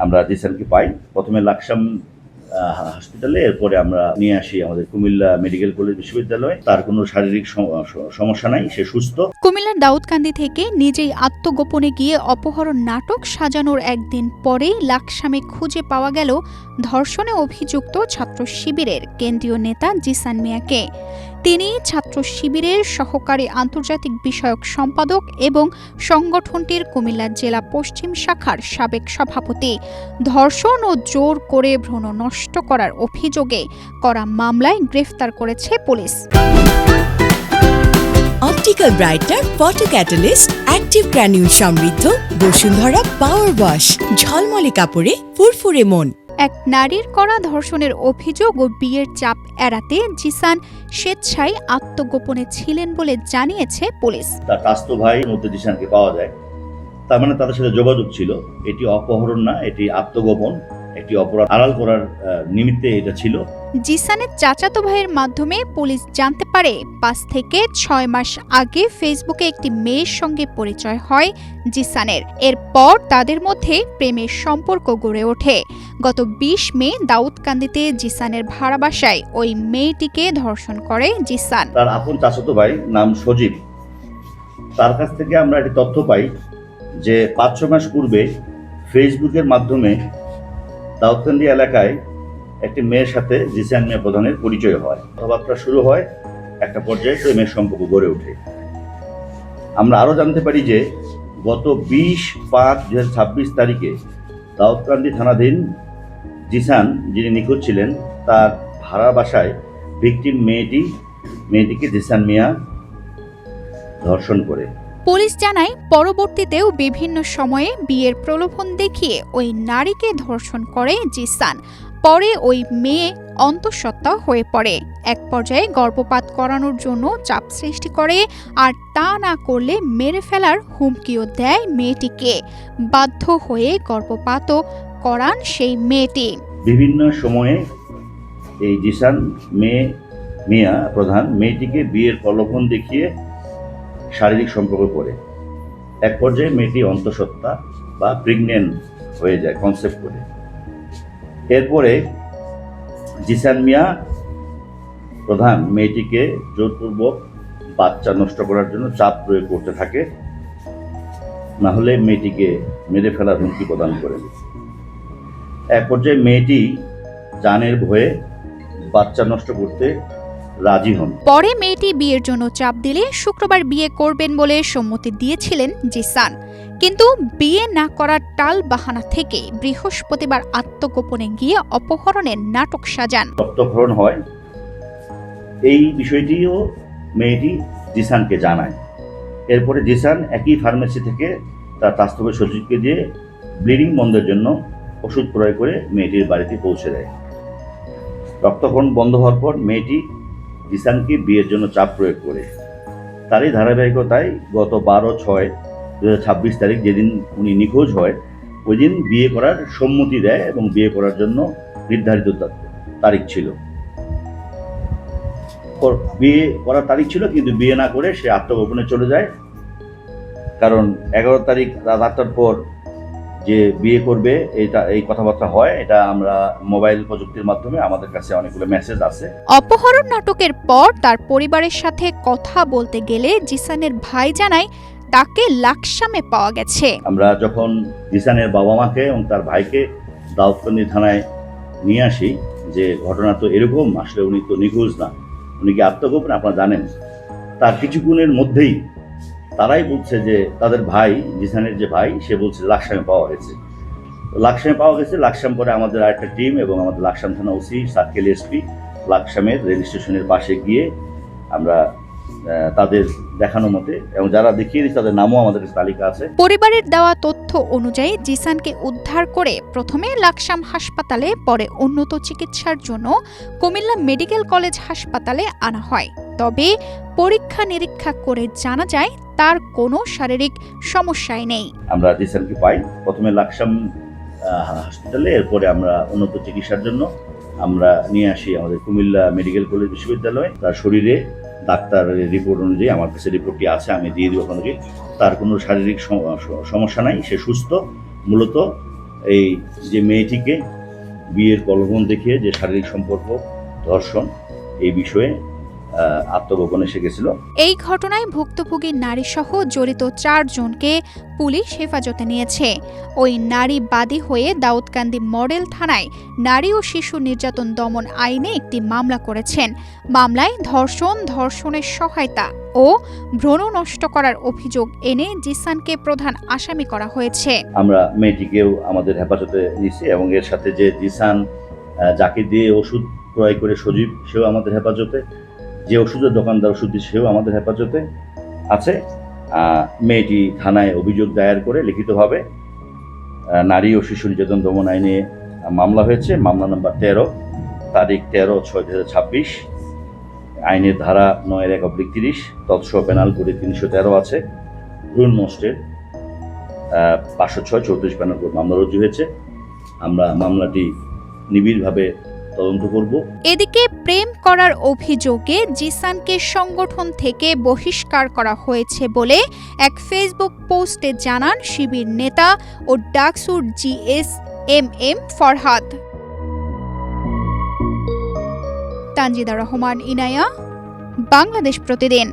আমরা জিসানকে পাই প্রথমে লাকসাম হসপিটালে, এরপরে আমরা নিয়ে আসি আমাদের কুমিল্লা মেডিকেল কলেজ বিশ্ববিদ্যালয়ে। তার কোনো শারীরিক সমস্যা নাই, সে সুস্থ। কুমিল্লার দাউদকান্দি থেকে নিজেই আত্মগোপনে গিয়ে অপহরণ নাটক সাজানোর একদিন পরেই লাকসামে খুঁজে পাওয়া গেল ধর্ষণে অভিযুক্ত ছাত্র শিবিরের কেন্দ্রীয় নেতা জিসান মিয়াকে। তিনি ছাত্র শিবিরের সহকারী আন্তর্জাতিক বিষয়ক সম্পাদক এবং সংগঠনটির কুমিল্লা জেলা পশ্চিম শাখার সাবেক সভাপতি। ধর্ষণ ও জোর করে ভ্রূণ নষ্ট করার অভিযোগে করা মামলায় গ্রেফতার করেছে police. Optical brighter photo catalyst active granule সমৃদ্ধ বসুন্ধরা পাওয়ার ওয়াশ, ঝলমলে কাপড়ে ফুরফুরে মন। এক নারীর করা ধর্ষণের অভিযোগ ও বিয়ের চাপ এড়াতে জিসান স্বেচ্ছায় আত্মগোপনে ছিলেন বলে জানিয়েছে পুলিশ। তার কাস্তো ভাই মধ্যে জিসানকে পাওয়া যায়, তার মানে তাদের সাথে যোগাযোগ ছিল। এটি অপহরণ না, এটি আত্মগোপন, একটি অপরাধ আড়াল করার নিমিত্তে এটা ছিল। জিসানের চাচাতো ভাইয়ের মাধ্যমে পুলিশ জানতে পারে ৫ থেকে ৬ মাস আগে ফেসবুকে একটি মেয়ের সঙ্গে পরিচয় হয় জিসানের। এরপর তাদের মধ্যে প্রেমের সম্পর্ক গড়ে ওঠে। গত ২০ মে দাউদকান্দিতে জিসানের ভাড়া বাসায় ওই মেয়েটিকে ধর্ষণ করে জিসান। তার আপন চাচাতো ভাই নাম সজীব, তার কাছ থেকে আমরা একটি তথ্য পাই যে ৫-৬ মাস পূর্বে ফেসবুকের মাধ্যমে দাউদকান্দি এলাকায় একটি মেয়ের সাথে জিসান মিয়া প্রধানের পরিচয় হয়, কথাবার্তা শুরু হয়, একটা পর্যায়ে প্রেমের সম্পর্ক গড়ে ওঠে। আমরা আরও জানতে পারি যে গত ২০/৫/২০২৬ তারিখে দাউদকান্দি থানাধীন জিসান, যিনি নিখোঁজ ছিলেন, তার ভাড়া বাসায় ভিকটিম মেয়েটিকে জিসান মিয়া ধর্ষণ করে। পুলিশ জানায় পরবর্তীতেও বিভিন্ন সময়ে বিয়ের প্রলোভন দেখিয়ে ওই নারীকে ধর্ষণ করে জিসান। পরে ওই মেয়ে অন্তঃসত্ত্বা হয়ে পড়ে। এক পর্যায়ে গর্ভপাত করানোর জন্য চাপ সৃষ্টি করে, আর তা না করলে মেরে ফেলার হুমকিও দেয় মেয়েটিকে। বাধ্য হয়ে গর্ভপাতও করান সেই মেয়েটি। বিভিন্ন সময়ে এই জিসান মিয়া প্রধান মেয়েটিকে বিয়ের প্রলোভন দেখিয়ে শারীরিক সম্পর্ক করে। এক পর্যায়ে মেয়েটি অন্তঃসত্ত্বা বা প্রেগনেন্ট হয়ে যায় কনসেপ্ট করে। এরপরে জিসান মিয়া প্রধান মেয়েটিকে জোরপূর্বক বাচ্চা নষ্ট করার জন্য চাপ প্রয়োগ করতে থাকে, না হলে মেয়েটিকে মেরে ফেলার হুমকি প্রদান করেন। এক পর্যায়ে মেয়েটি জানের ভয়ে বাচ্চা নষ্ট করতে রাজি হন। পরে মেয়েটি বিয়ের জন্য চাপ দিলে শুক্রবার বিয়ে করবেন বলে সম্মতি দিয়েছিলেন জিসান, কিন্তু বিয়ে না করার টাল বাহানা থেকে বৃহস্পতিবার আত্মগোপনে গিয়ে অপহরণের নাটক সাজান। রক্তক্ষরণ হয়, এই বিষয়টিও মেয়েটি জিসানকে জানায়। এরপরে জিসান একই ফার্মেসি থেকে তার স্বাস্থ্য সচিবকে দিয়ে ব্লিডিং বন্ধের জন্য ওষুধ ক্রয় করে মেয়েটির বাড়িতে পৌঁছে দেয়। রক্তক্ষরণ বন্ধ হওয়ার পর মেয়েটি জিসানকে বিয়ের জন্য চাপ প্রয়োগ করে। তারই ধারাবাহিকতায় গত 12/6/2026 তারিখ, যেদিন উনি নিখোঁজ হয়, ওই দিন বিয়ে করার সম্মতি দেয় এবং বিয়ে করার জন্য নির্ধারিত তারিখ ছিল। বিয়ে করার তারিখ ছিল, কিন্তু বিয়ে না করে সে আত্মগোপনে চলে যায়। কারণ 11 তারিখ রাত 8টার পর যে বিয়ে করবে এই কথাবার্তা হয়, এটা আমরা মোবাইল প্রযুক্তির মাধ্যমে আমাদের কাছে অনেকগুলো মেসেজ আছে। অপহরণ নাটকের পর তার পরিবারের সাথে কথা বলতে গেলে জিসানের ভাই জানায় তাকে লাকসামে পাওয়া গেছে। আমরা যখন জিসানের বাবা মাকে এবং তার ভাইকে দাউদকান্দি থানায় নিয়ে আসি যে ঘটনা তো এরকম, আসলে উনি তো নিখোঁজ না, উনি কি আত্মগোপন, আপনারা জানেন, তার কিছুক্ষণের মধ্যেই তারাই বলছে যে তাদের ভাই, জিসানের যে ভাই, সে বলছে লাকসামে পাওয়া গেছে। লাকসাম পরে আমাদের আরেকটা টিম এবং আমাদের লাকসাম থানা ওসি, সার্কেল এসপি লাকসামের রেল স্টেশনের পাশে গিয়ে আমরা তাদের দেখানো মতে, এবং যারা দেখিয়ে দিচ্ছে তাদের নামও আমাদের তালিকা আছে। পরিবারের দেওয়া তথ্য অনুযায়ী জিসানকে উদ্ধার করে প্রথমে লাকসাম হাসপাতালে, পরে উন্নত চিকিৎসার জন্য কুমিল্লা মেডিকেল কলেজ হাসপাতালে আনা হয়। তবে পরীক্ষা নিরীক্ষা করে জানা যায় তার কোনো শারীরিক সমস্যাই নেই। আমরা জিসানকে পাই প্রথমে লাকসাম হসপিটালে, এরপরে আমরা উন্নত চিকিৎসার জন্য আমরা নিয়ে আসি আমাদের কুমিল্লা মেডিকেল কলেজ বিশ্ববিদ্যালয়ে। তার শরীরে ডাক্তারের রিপোর্ট অনুযায়ী, আমার কাছে রিপোর্টটি আছে, আমি দিয়ে দিব আপনাকে, তার কোনো শারীরিক সমস্যা নাই, সে সুস্থ। মূলত এই যে মেয়েটিকে বিয়ের প্রলোভন দেখিয়ে যে শারীরিক সম্পর্ক, ধর্ষণ, এই বিষয়ে আত্মগোপনে এসে গেছিল। এই ঘটনায় ভুক্তভোগী নারীসহ জড়িত 4 জনকে পুলিশ হেফাজতে নিয়েছে। ওই নারী বাদী হয়ে দাউদকান্দি মডেল থানায় নারী ও শিশু নির্যাতন দমন আইনে একটি মামলা করেছেন। মামলায় ধর্ষণ, ধর্ষণের সহায়তা ও ভ্রূণ নষ্ট করার অভিযোগ এনে জিসানকে প্রধান আসামি করা হয়েছে। আমরা মেয়েটিকেও আমাদের হেফাজতে নিয়েছি এবং এর সাথে যে জিসান যাকে দিয়ে ওষুধ ক্রয় করে সজীব, সেও আমাদের হেফাজতে, যে ওষুধের দোকানদার ওষুধ দিচ্ছে সেও আমাদের হেফাজতে আছে। মেয়েটি থানায় অভিযোগ দায়ের করে লিখিতভাবে নারী ও শিশু নির্যাতন দমন আইনে মামলা হয়েছে। মামলা নম্বর 13, তারিখ 13/6/2026। আইনের ধারা 9(1)30, তৎসহ পেনাল কোডে 313 আছে। ভ্রূণ নষ্টের 506 পেনাল কোড মামলা রুজু হয়েছে। আমরা মামলাটি নিবিড়ভাবে তদন্ত করব। এদিকে প্রেম করার অভিযোগে জিসানকে সংগঠন থেকে বহিষ্কার করা হয়েছে বলে এক ফেসবুক পোস্টে জানান শিবির নেতা ও ডাকসুর জিএস এম ফরহাদ। তানজিদা রহমান ইনায়া, বাংলাদেশ প্রতিদিন।